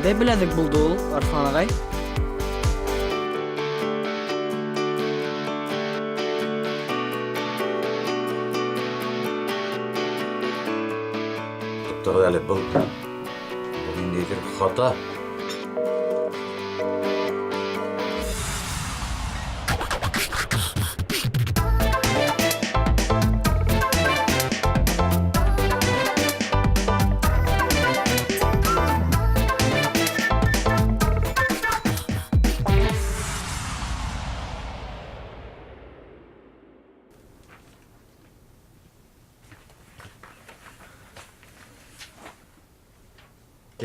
Кандай беләзек булды ул, Арслан агай? Туктагы әле был ниндидер хата.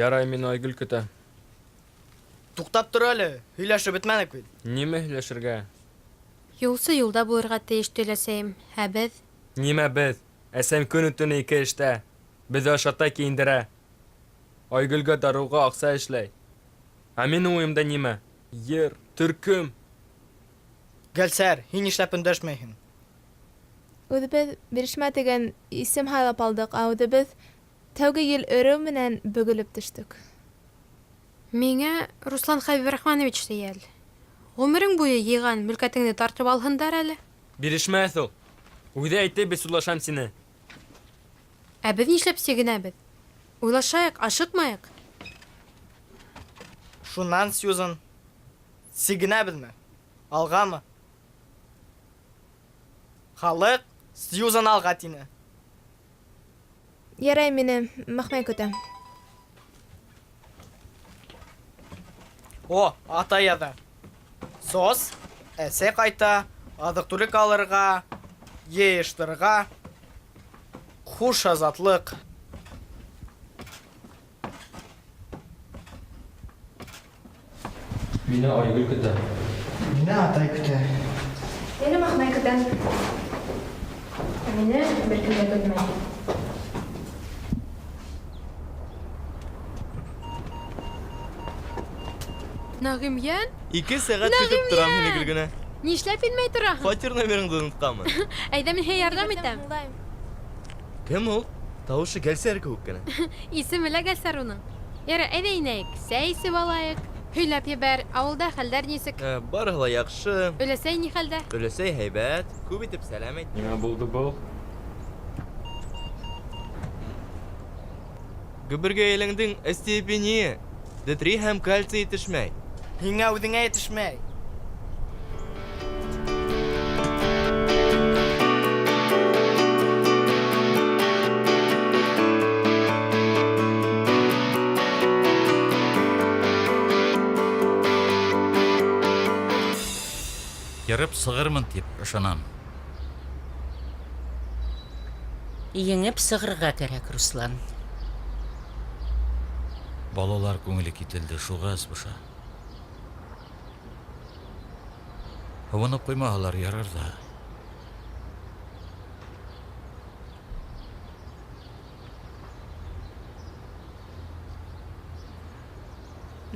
Ярай, мин Айгөл көтә. Туктап тор әле, һөйләшеп бетмәдек бит. Нимә һөйләшергә? Юлсы юлда булырга тейеш теләсәйем. Ә беҙ? Нимә беҙ? Әсәм көн төн ике эштә. Беҙ ашата кейендерә. Айгөлгә дарыуға аҡса эшләй. Ә минең уйымда нимә? Ер, төркөм. Гәлсәр, һин нишләп өндәшмәйһең? Үҙебеҙ бирешмә тигән исем һайлап алдык, ә үҙебеҙ тәүге йыл өрөү менән бөгөлөп төштөк. Миңә Руслан Хәбибрахманович тейәл. Ғүмерең буйы йыйған мөлкәтеңде тартып алһындар әле. Бирешмәҫ ул. Үҙе әйтте бит уйлашам сине. Ә беҙ нишләп сигенәбеҙ? Уйлашайыҡ, ашыҡмайыҡ. Шунан, Сьюзан, сигенәбеҙме? Алғамы? Халыҡ Сьюзан алға тине. Ярай, мине Мәхмәй көтә. О, ата яҙа. Сос, әсәй ҡайта, аҙыҡ-түлек алырға, йыйыштырға. Хуш азатлыҡ. Мине Айгөл көтә. Мине атай көтә. Мине Мәхмәй көтә. Мине бер кем дә көтмәй. Нағимйән, 2 сәғәт көтөп торам һине Гөлгөнә. нишләп инмәй тораһың? Фатир номерыңды онотканмын. Әйҙә мин һиңә ярҙам итәм. Кем ул? Тауышы Гәлсәр кеүек кенә. Исеме лә Гәлсәр уның. Ярай, әйҙә инәйек, сәй эсеп алайык. Һөйләп ебәр, ауылда хәлдәр нисек? Барыһы ла яҡшы. Өләсәй ни хәлдә? Өләсәй һәйбәт. Күп итеп сәлам әйт. Нимә булды был? Гөбөргә әйләңдең остеопения, D3 һәм кальций етешмәй. Һиңә үҙеңә етешмәй. Ярып сығырмын тип ышанам. Еңеп сығырға кәрәк, Руслан. Балалар күңеле кителде, шуға азбыша. Һыуынып ҡуймаһалар ярар ҙа.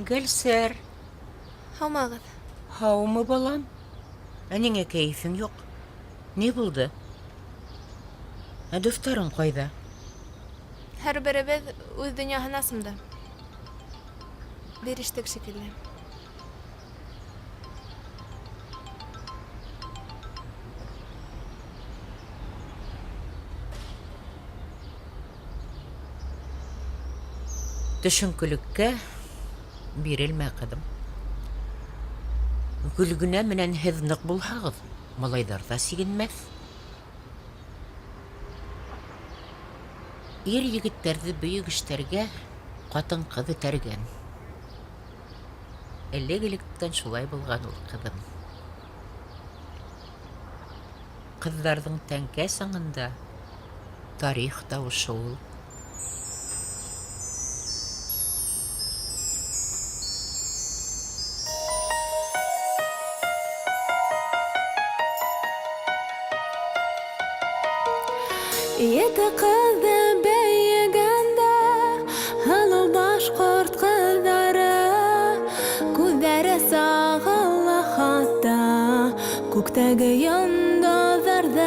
Гәлсәр, Һаумағыҙ. һаумы балам? Ә ниңә кәйефең юҡ? Ни булды? Ә дәфтәрең ҡайҙа? Һәр беребеҙ үҙ донъяһына сумды. Бирештек шикелле. Төшөнкөлөккә бирелмә, ҡыҙым. Гөлгөнә менән һеҙ ныҡ булһағыҙ, малайҙар ҙа сигенмәҫ. Ир-егеттәрҙе бөйөк эштәргә ҡатын-ҡыҙ этәргән. Элек-электән шулай булған ул, ҡыҙым. Ҡыҙҙарҙың тәңкә саңында тарих тауышы ул. Ете ҡыҙҙы бейегәндә, һылыу башҡорт ҡыҙҙары, күҙҙәре сағыла хатта, күктәге йондоҙҙарҙың,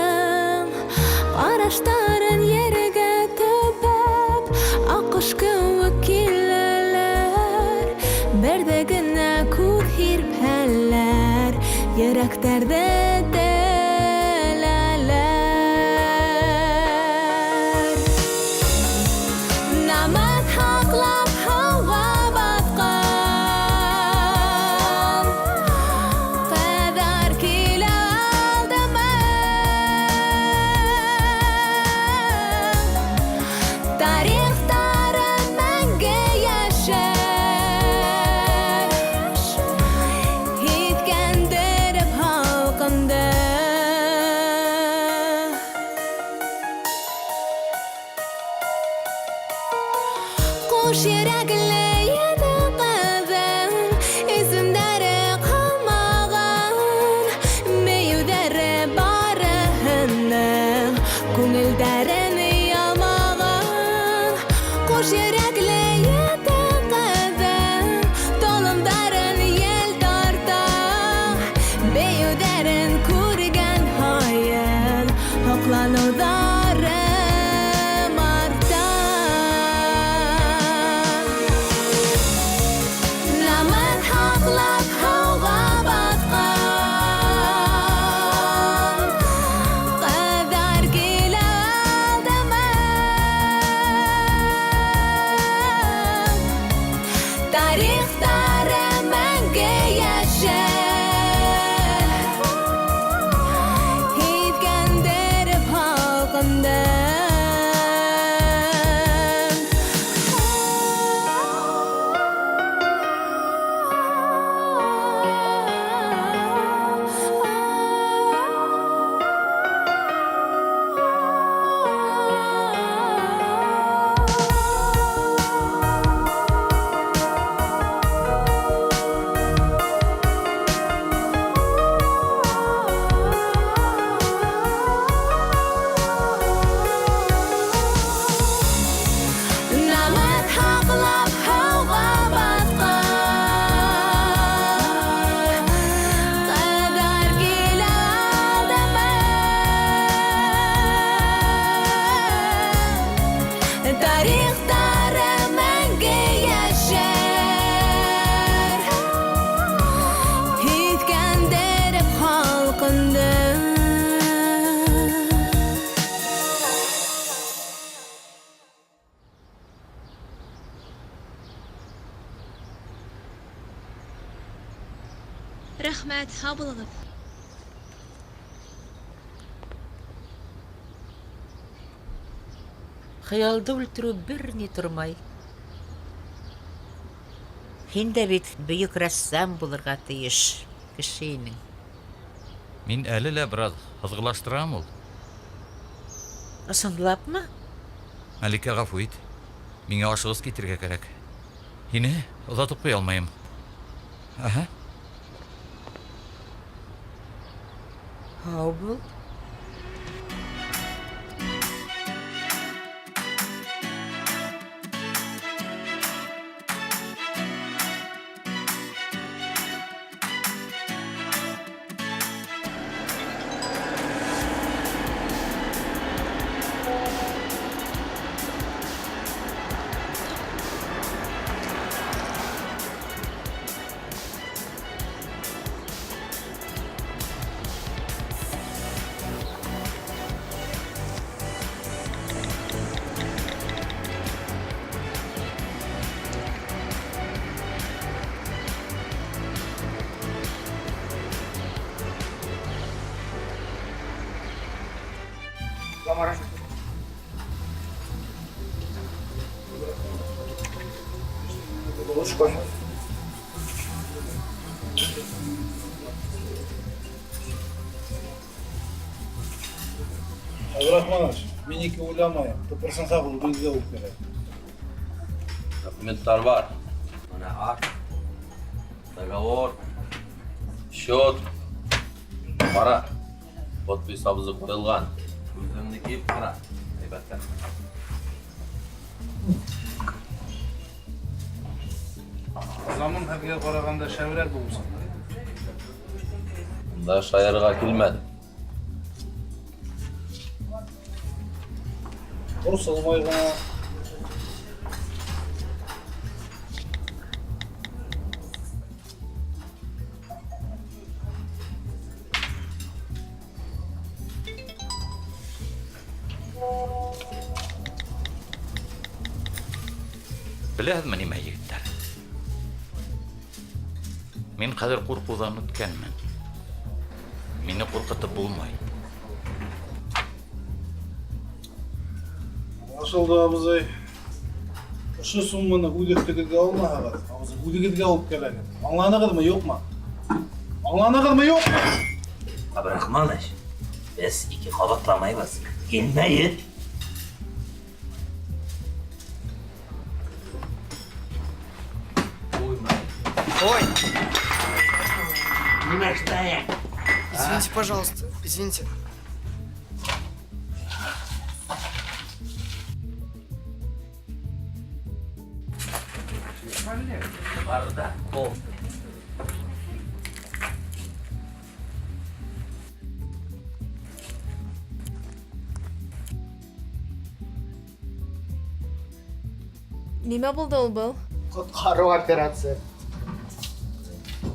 ҡараштарын ергә төбәп, аҡҡош кеүек киләләр, Йөрәктәрҙе теләләр. Намаз һаҡлап һыуға батҡан ҡәҙәр килә алдыма. Тарихтарын мәңге йәшәр, һиткәндереп халҡымды. Ҡуш йөрәкле еді ҡыҙың, исемдәре ҡалмаған, бейеүҙәре барыһының күңелдәрен ялмаған. Ҡуш йөрәкле еді ҡыҙың, толомдарын ел тарта, бейеүҙәрен күргән һайын һоҡланыуҙарым арта. Намыҫ һаҡлап һыуға батҡан ҡәҙәр килә алдыма. Тарихтары мәңге йәшәр, һиткәндереп халҡымды. Намыҫ һаҡлап һыуға батҡан ҡәҙәр килә алдыма. Тарихтары мәңге йәшәр, һиткәндереп халҡымды. Рәхмәт, һау булығыҙ. Хыялды үлтерү бер ни тормай. Һин дә бит бөйөк рәссам булырға тейеш кеше инең. Мин әле лә бераз һыҙғылаштырам ул. Ысынлапмы? Мәликә, ғәфү ит. Миңә ашығыс китергә кәрәк. Һине оҙатып ҡуя алмайым. Аһа. Һау бул. Абдрахманович, мен екі ойламайым. Тыпырсынса бұл бізге болып береді. Документтар бар. Мына акт, договор, счет. Қара. Подпись абызы қойылған. Көзімді киіп қара. Айбаттар. Замын әбге қарағанда шәуірәк болсын. Мұнда шайырға келмеді. Ұрыс алмай ғана. Біләдімі неме егіттер? Мен қазір қорқудан өткенмін. Мені қорқытып болмай. Ашылды абызай. Ошо сумманы үдектігіге алма ағыз. Абызай үдегідге алып келеді. Аңланығыды ма, yok ма? Аңланығыды ма, yok ма? Abdurrahmaныч, biz iki qabatlamayız. Gelmeyin. Ой, Nima istayın? извините, пожалуйста, извините. Barda, o. Неме булды ул был? Құтқару операция.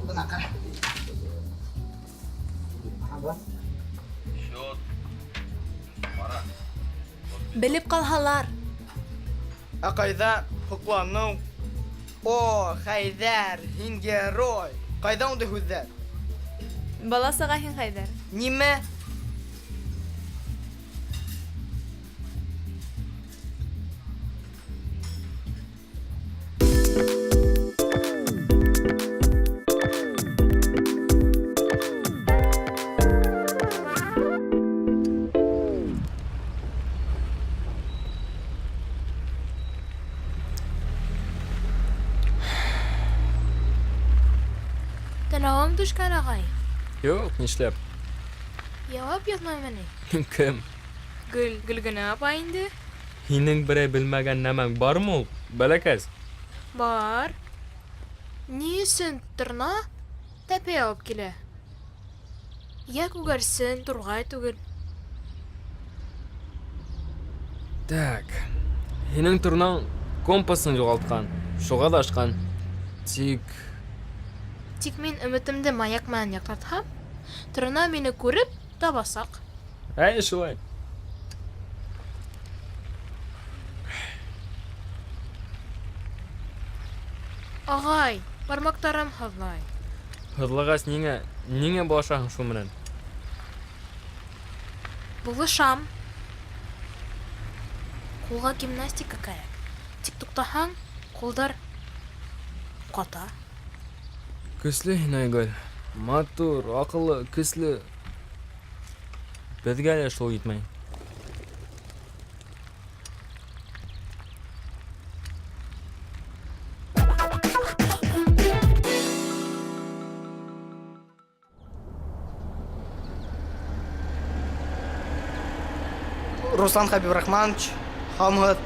Мына қара. Біліп қалғалар. Қайда құқлану? О, Хайдар, һин герой. Қайда ондай һүҙҙәр? Баласыға һин Хайдар. Нимә? Тәләвам düşkән ағай. Yok, нишләп? Явап язмаймыни. Кем? Гөл генә апа инде. Һинең берәй белмәгән нәмәң бармы ул? Бәләкәс. Бар. Ни өсөн торна тәпә алып килә? Я күгәрсен тургай түгел. Так. Һинең торнаң компасын югалткан. Шуга да ашкан. Тик мин өметемде маяк менән яктартһам, торна мине күреп табасак. Әй, шулай. Агай, бармактарым һыҙлай. Һыҙлагас ниңә булашаһың шу менән? Булышам. Кулга гимнастика кәрәк. Тик туктаһаң, кулдар ката. Көсле һин, Айгөл. Матур, акыллы, көсле. Безгә лә шул итмәй. Руслан Хабибрахманович, хамыт.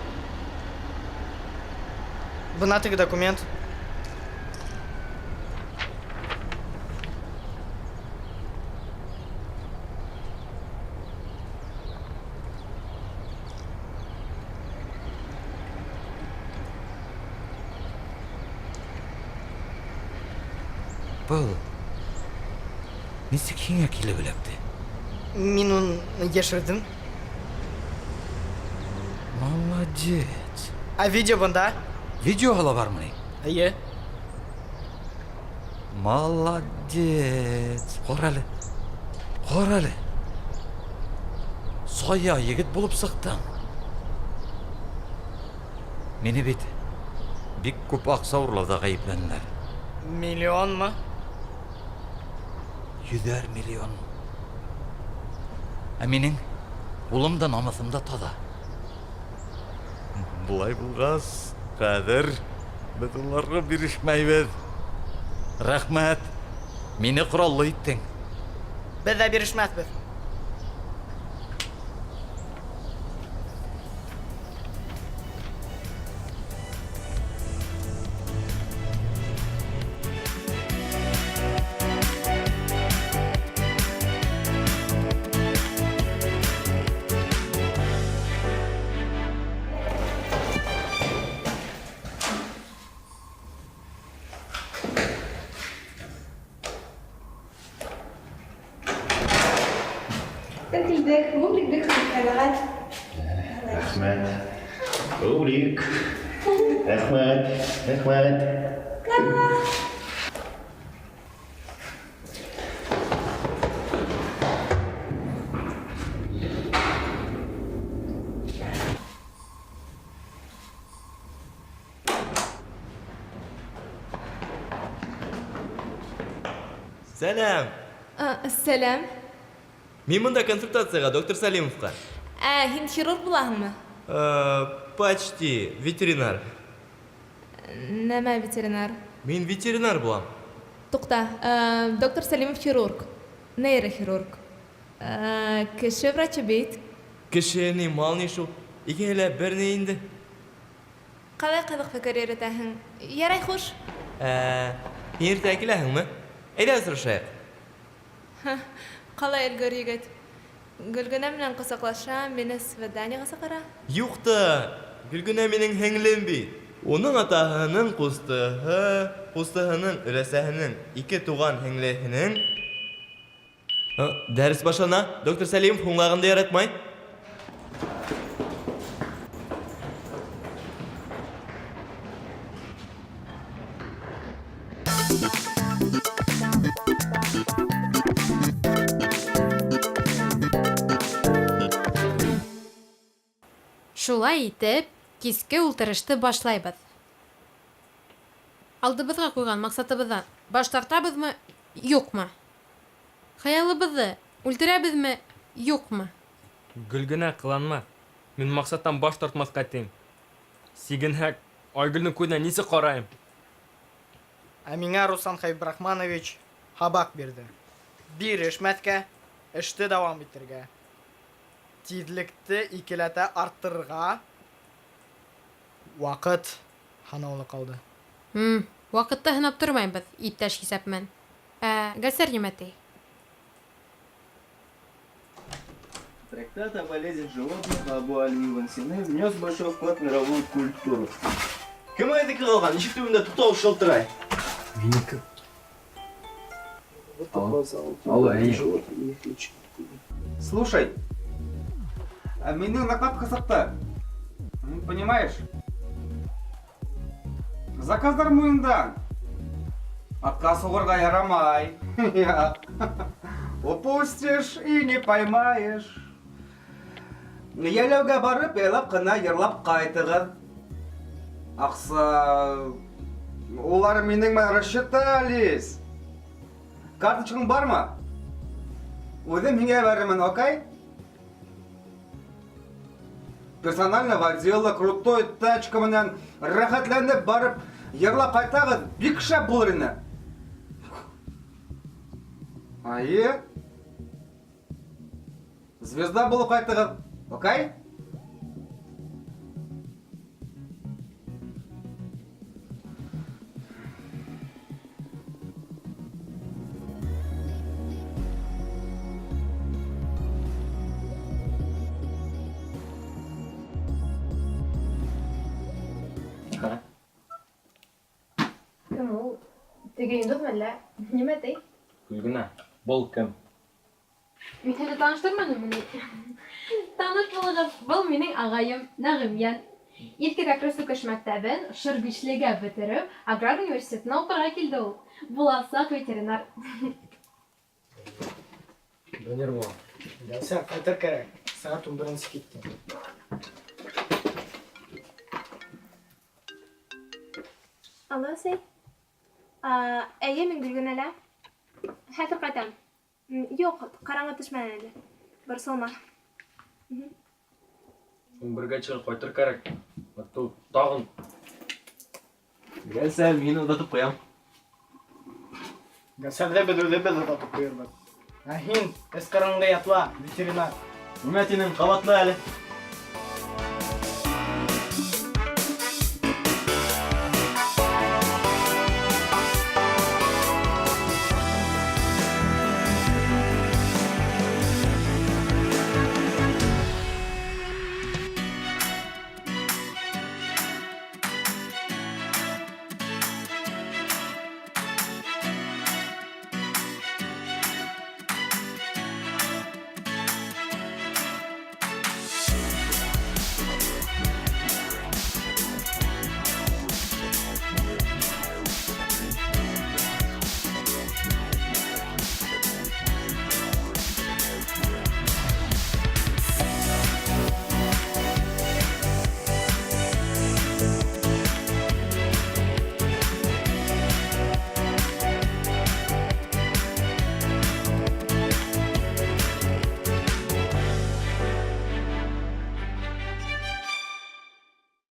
Бына теге документ. Бұл, нисек һиңә килеп эләкте? Мин уны яшердем. Молодец. А видео бында? Видеола бармы? Әйе. Молодец. Қор әлі. Сая егет болып сықтың. Мені бит бик күп ақса урлауда ғайыпләнілер. Миллионмы? 100 миллион. Ә менің улымда намысымда тада. Бұлай булғас, қадір, біз оларға бирешмәйбез. Рәхмәт, мені құраллы иттің. Без дә бирешмәҫбеҙ. Рәхмәт. Өлик. Рахмат. Сәлем. Сәлем. Мен мұнда консультацияға доктор Салимовқа. Һин хирург булаһыңмы? Почти ветеринар. Нәмә ветеринар? Мен ветеринар болам. Тукта, доктор Салимов хирург, нейрохирург. Кеше врачы бит. Кешені, малны шул. Икенелә берне инде. Қалай қызық фикер йөрөтәһең? Ярай хуш. Ерте киләһеңме? Әйдә сорашайык. Қалай өлгөр егет? Гөлгөнә менән кысаклаша, мине свиданиягә сакыра. Юк та, Гөлгөнә минең һеңлем бит. Оның атаһының кустыһының өләсәһенең ике туган һеңлеһенең. Дәрес башлана. Доктор Салимов һуңлаганды яратмай. Шулай итеп, киске ултырышты башлайбыз. Алдыбызга куйган максатыбыздан баш тартабызмы, юкмы? Хаялыбызды үлтерәбезме, юкмы? Гөлгенә кыланма. Мин максаттан баш тартмаска тиң. Сигенһәк, Айгөлнең күзенә нисе карайым? Ә миңа Руслан Хәбибрахманович хабак бирде. Бирешмәткә, эште дәвам итәргә. Тизлекте икеләтә арттырырга. Вакыт ханаулы калды. Вакытты һынап тормайбыз, иптәш хисапмен. Гәсәр нимәти? Трактат о болезнях животных Абу Али Ибн Сина внес большой вклад в мировую культуру. Кем это калган? Ничек төбендә туктау шылтырай? Минеке. Слушай, а менің накладка сапта. Понимаешь? Заказдар мойындан. Отказ уғырға ярамай. Упустишь и не поймаешь. Елеуге барып, елап қына ерлап қайтығыр. Ақса, олар менің расчетались. Карточкаң бар ма? Өзім меңе бәрімін, окей? Персонального отдела, крутой тачка менен рахатланып барып, ерлап қайтағыз, бик шәп булыр ине. Айы? Звезда булып қайтығыз, окей? Кем ул? Теге индүзме әллә? Нимә ти? Гөлгенә, бол кем? Мин әле таныштырмадым мені. Таныш булыгыз, был минең агайым Нәгыймъян. Иркәгә Красукаш мәктәбен шыргычлыгы бетереп, Аграр университетына укырга килде ул. Буласак ветеринар. Дөнер бу. Дәсән кайтыр кирәк. Сәгать 11 китте. Алло, сей. Әйе, мин Гөлгөнә лә. Хәзер кайтам. Юк, караңгы төшмәгән әле. Бер салма. Бергә чыгып кайтыр кирәк. Ату тагын. Гәсәл, мин удатып куям. Гәсәлдә беделдә тотып куйырбыз. Һин, эскараңга ятла, ветеринар. Нимә тинең кабатлы әле?